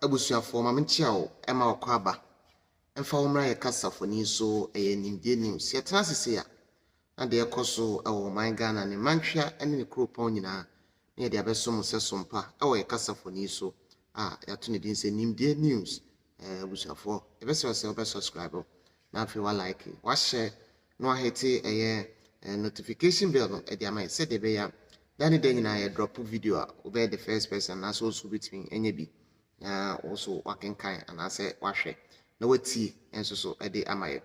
abusuafo ma mentia o ema okwaba emfa womra ye kasafoni so nimdie news yetena sese a na de ekoso ewo man Ghana ne mantwa ene ne kropon nyina na de abesom sesompa ewo ye kasafoni so yato ne din se nimdie news abusuafo ebese obe subscribe na afi wa like wa share no ahete notification bell no e de amay se de be ya dani de nyina ye drop video a obe the first person na so between enye bi also working kind and I say wash no wati enso so e de amaye.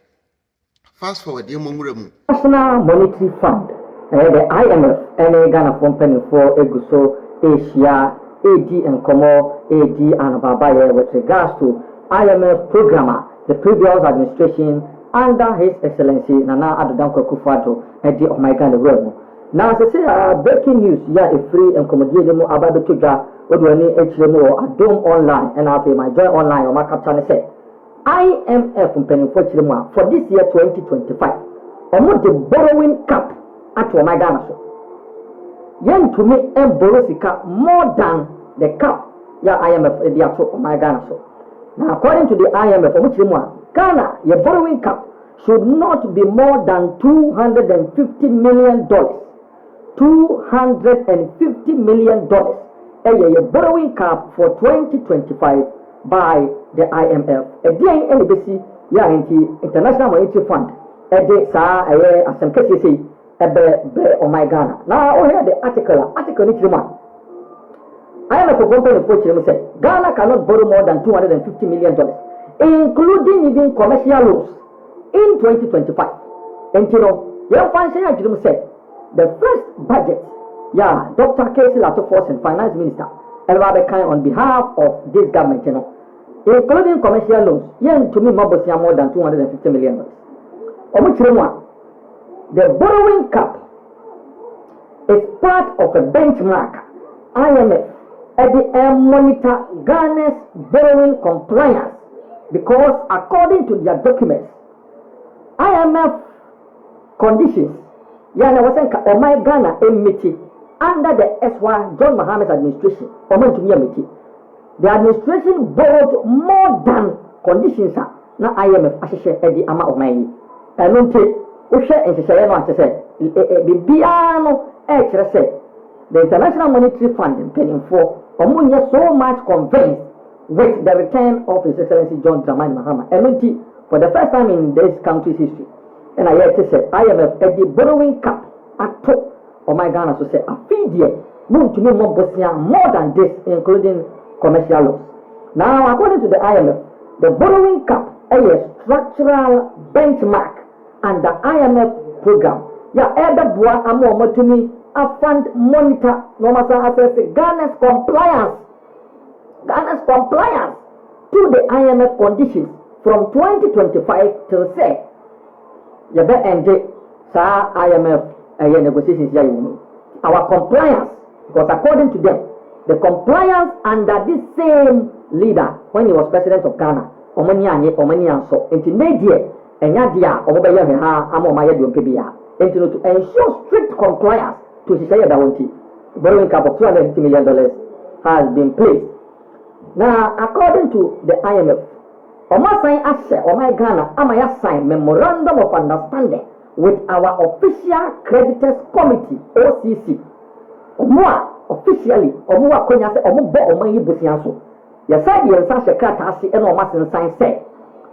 Fast forward your momuramu National Monetary Fund the IMF and Ghana company for Eguso Asia AD and Komo AD and Babaye with regards to IMF programmer the previous administration under His Excellency Nana Addo Akufo-Addo at the Ghana realm. Now as I say breaking news yeah a free and comedy demo about the tuja odwani HMO Adom online and after my join online or my captain say IMF for this year 2025 almost the borrowing cap at Ghana so yen to me and borrow sika more than the cap yeah IMF the at Ghana so. Now according to the IMF Ghana your borrowing cap should not be more than $250 million. $250 million a borrowing cap for 2025 by the IMF. Again, NBC, International Monetary Fund, Ghana. Now, here the article needs to IMF said Ghana cannot borrow more than $250 million, including even commercial loans in 2025. And you know, your financial said the first budget, Dr. Atto Forson, Finance Minister, on behalf of this government, including commercial loans, to me more than $250 million. The borrowing cap is part of a benchmark. IMF at the monitor Ghana's borrowing compliance because according to their documents, IMF conditions Ghana under the SY John Mahama's administration. The administration borrowed more than conditions na IMF assessed at the amount of money. And don't take the International Monetary Fund paying for so much convinced with the return of His Excellency John Dramani Mahama. And for the first time in this country's history. And I hear to say IMF at the borrowing cap at top of Ghana so say a feed moon to me more than this, including commercial loans. Now, according to the IMF, the borrowing cap is a structural benchmark and the IMF program. Either boy amo to me a fund monitor no matter assess Ghana's compliance to the IMF conditions from 2025 till say you better end IMF negotiations here. Our compliance, because according to them, the compliance under this same leader when he was president of Ghana, so into media and yadia to ensure strict compliance to the borrowing cap of $250 million has been placed. Now, according to the IMF, Ghana sign memorandum of understanding with our official creditors committee OCC. Officially, konya se bo yi busianso. Ya say the answer secretary and sign say.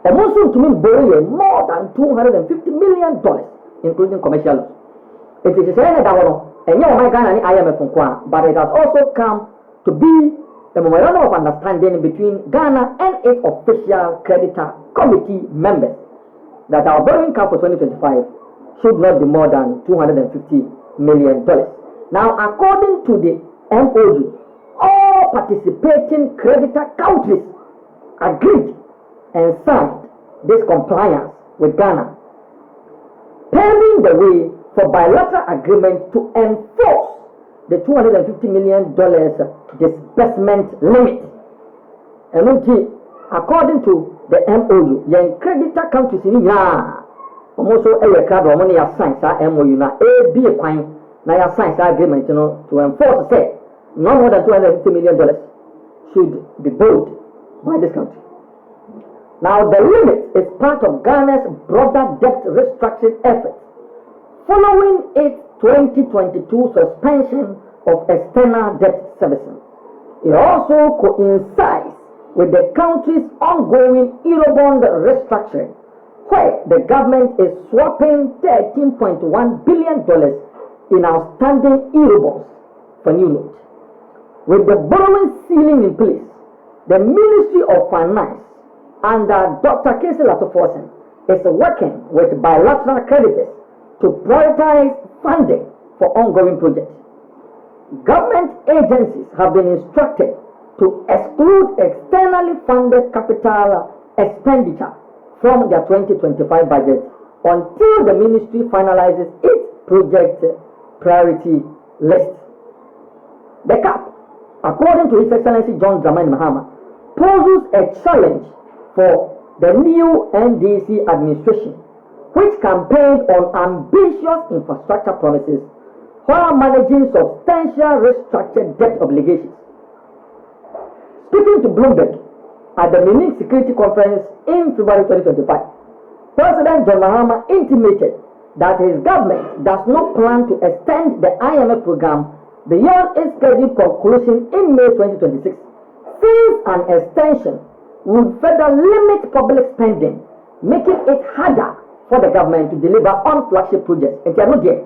Borrow more than $250 million, including commercial loans. It is saying that Ghana IMF but it has also come to be a memorandum of understanding between Ghana and its official creditor committee members that our borrowing cap for 2025 should not be more than $250 million. Now, according to the MOU, all participating creditor countries agreed and signed this compliance with Ghana, paving the way for bilateral agreement to enforce the $250 million disbursement limit. And according to the MOU, the creditor countries in almost every crowd of money has signed MOU na be a coin na signed agreement to enforce say no more than $250 million should be borrowed by this country. Now, the limit is part of Ghana's broader debt restructuring efforts following its 2022 suspension of external debt servicing. It also coincides with the country's ongoing Eurobond restructuring, where the government is swapping $13.1 billion in outstanding Eurobonds for new notes. With the borrowing ceiling in place, the Ministry of Finance under Dr. Atto Forson is working with bilateral creditors to prioritize funding for ongoing projects. Government agencies have been instructed to exclude externally funded capital expenditure from their 2025 budget until the ministry finalizes its project priority list. The CAP, according to His Excellency John Dramani Mahama, poses a challenge for the new NDC administration, which campaigned on ambitious infrastructure promises while managing substantial restructured debt obligations. Speaking to Bloomberg at the Munich Security Conference in February 2025, President John Mahama intimated that his government does not plan to extend the IMF program beyond its scheduled conclusion in May 2026, since an extension would further limit public spending, making it harder for the government to deliver on flagship projects. And they are not there.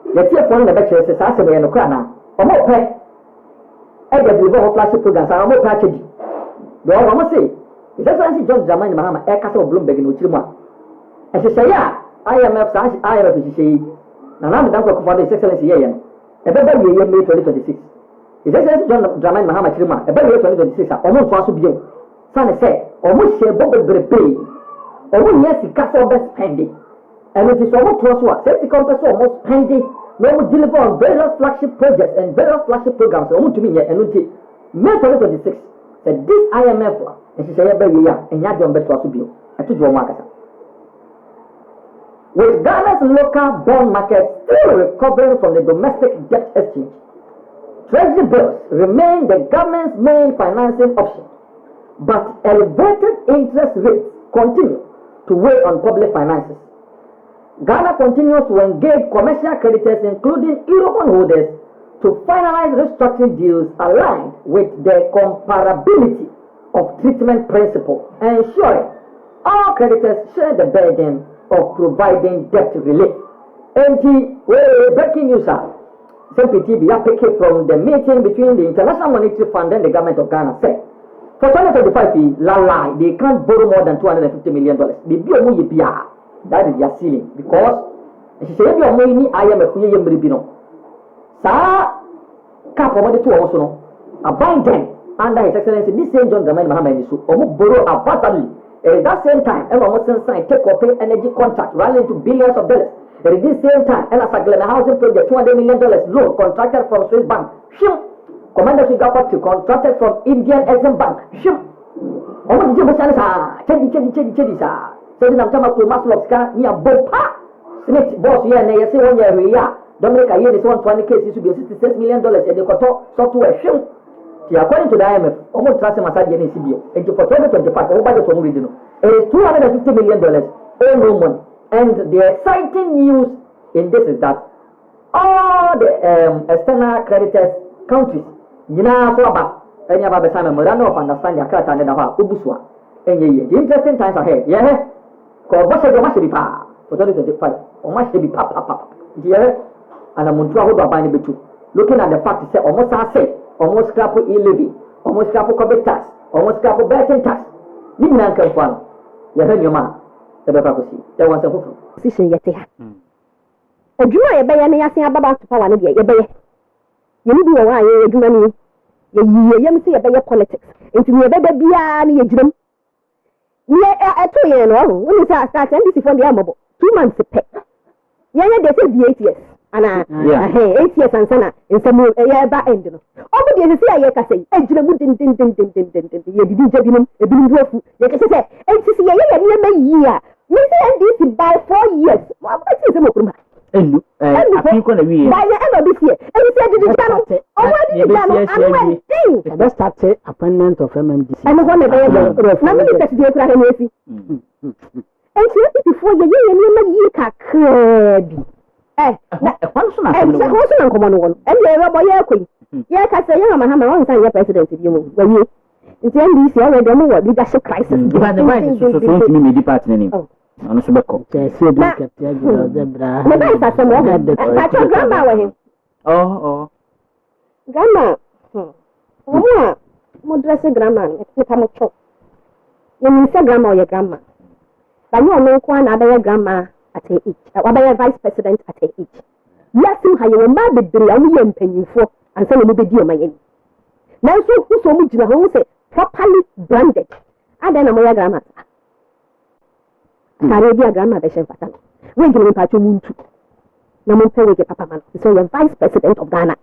The TF one in the back says, I say, no crana, or more pay. I get deliver on flagship programs, and more package. The other one say, His Excellency John Dramani Mahama, Air Castle Bloomberg in Uchima. And she say, yeah, IMF, IMF, she say, now I'm the for His Excellency, yeah, a better year, May 2026. His Excellency John Dramani Mahama Chima, a better year 2026, almost was to be. Son said, almost share Bob Pay. Almost yes, the castle best spending. And it is almost trust what? Since the company almost spending, no one deliver on various flagship projects and various flagship programs. Almost to me, and May 2026 said this IMF, and she said, baby, yeah, and you don't bet to be. I told you, Marcus. With Ghana's local bond market still recovering from the domestic debt exchange, treasury bills remain the government's main financing option, but elevated interest rates continue to weigh on public finances. Ghana continues to engage commercial creditors, including Eurobond holders, to finalize restructuring deals aligned with the comparability of treatment principle, ensuring all creditors share the burden of providing debt relief. Breaking news, CPTB picked from the meeting between the International Monetary Fund and the government of Ghana said, for 2025, they can't borrow more than $250 million. That is their ceiling. Because she said, you are money, IMF, cap of the two also. A bind them under His Excellency, this same John Dramani Mahama and so borrow avastly. At that same time, everyone must sign take up energy contract running to billions of dollars. At this same time, and as a housing project, $200 million loan contracted from Swiss Bank. Commander Sugapa contracted from Indian Exim Bank. Almost so then I'm talking about Master of Scar near Bopa. Snake boss here and they say 1 year we are. Dominic Ayer is 120 cases to be $66 million and they got software. According to the IMF, almost transfer massage in CBO. And for 2025, everybody from regional. It is $250 million, all no money. And the exciting news in this is that all the external creditors countries, you know, so about any of the Simon Morano of understand your character and the Ubuswa. And the interesting times ahead, yeah. Because what must be for 2025, or must be papa, dear, and a Montua who are buying it too. Looking at the fact, say almost I say, almost scrap levy, almost scrap corporate tax, almost scrap betting tax. You can come from you heard your man, the Babacosi. There was a fool. Position yet. A Juma, a bay, and I say about to power and a bay. You do a why you do money. You see a bay politics. Into your baby beyond your dream. Yeah, 2 years long. When you start and this is from the amable. 2 months a pay. Yeah, they said the 8 years. And 8 years and sana in some year back end. Oh, but you see, I can say, and you didn't judge a being dreadful. You can say, and to see a year. Mr. NDC by 4 years. What is the Mokuma? I think on a year. By the end of this year. And you said, did you channel? Oh, what did the best start appointment of MMDC. And one of the Minister to the Ukraine. And she before you crabby. One soon, and common one. And you're a boy, queen. Yeah, I say, Mahama and Atto president if you when you. It's NBC already know what leadership crisis. But the right is so to me department. On Subako. Oh. Grandma. Dress grandma. You mean say grandma or your grandma. But you know one other grandma at her age. Other vice president at her age. Yes, you have your mother be and penny for and send a video my end. Now so much the home say properly branded. And then my grandma. Caribbean grandma be shempatan. When you impact you muntu. No more pay with papa man. So you're vice president of Ghana.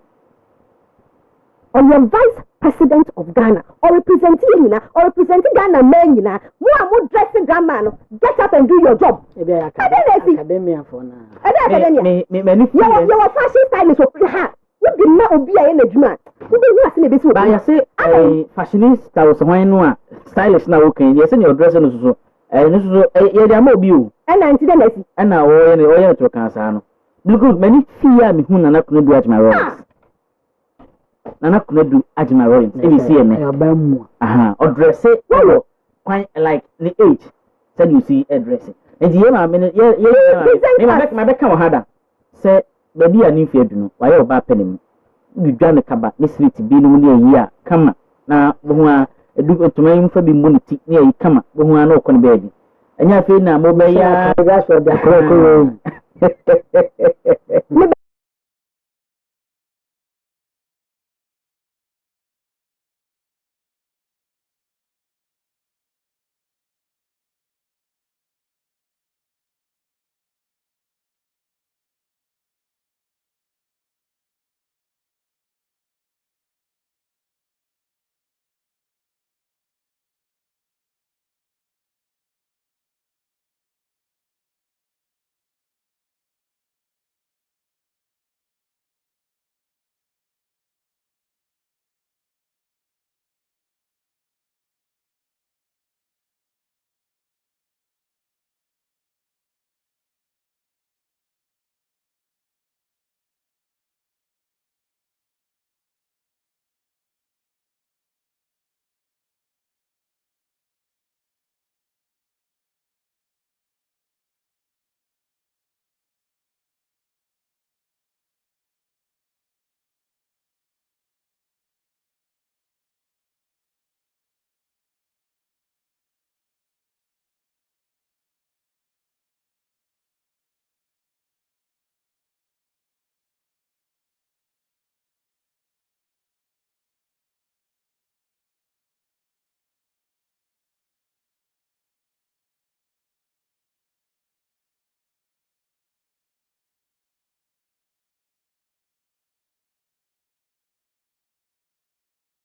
Or you're vice president of Ghana. Or representing Ghana men more dressing grandma. Get up and do your job. Academia for now. You're a fashion stylist of her. You did not be a judgment. But I say fashionista was one stylish now okay. Yes, and your dressing so. And this is a mobile. And now, oil to Cansano. Look, many fear me who Nana couldn't do at my royals. Nana couldn't do at my royals. If you see me, or dress it, quite like the age. Said you see a dressing. And the year, minute, my back come harder. Say, baby, I need fear to know why you're bad penny. You done the cabin, Miss Litty, being only a year. Come now, do to my for be money near you come up when I know con baby. And you feel now, Mobile, that's what the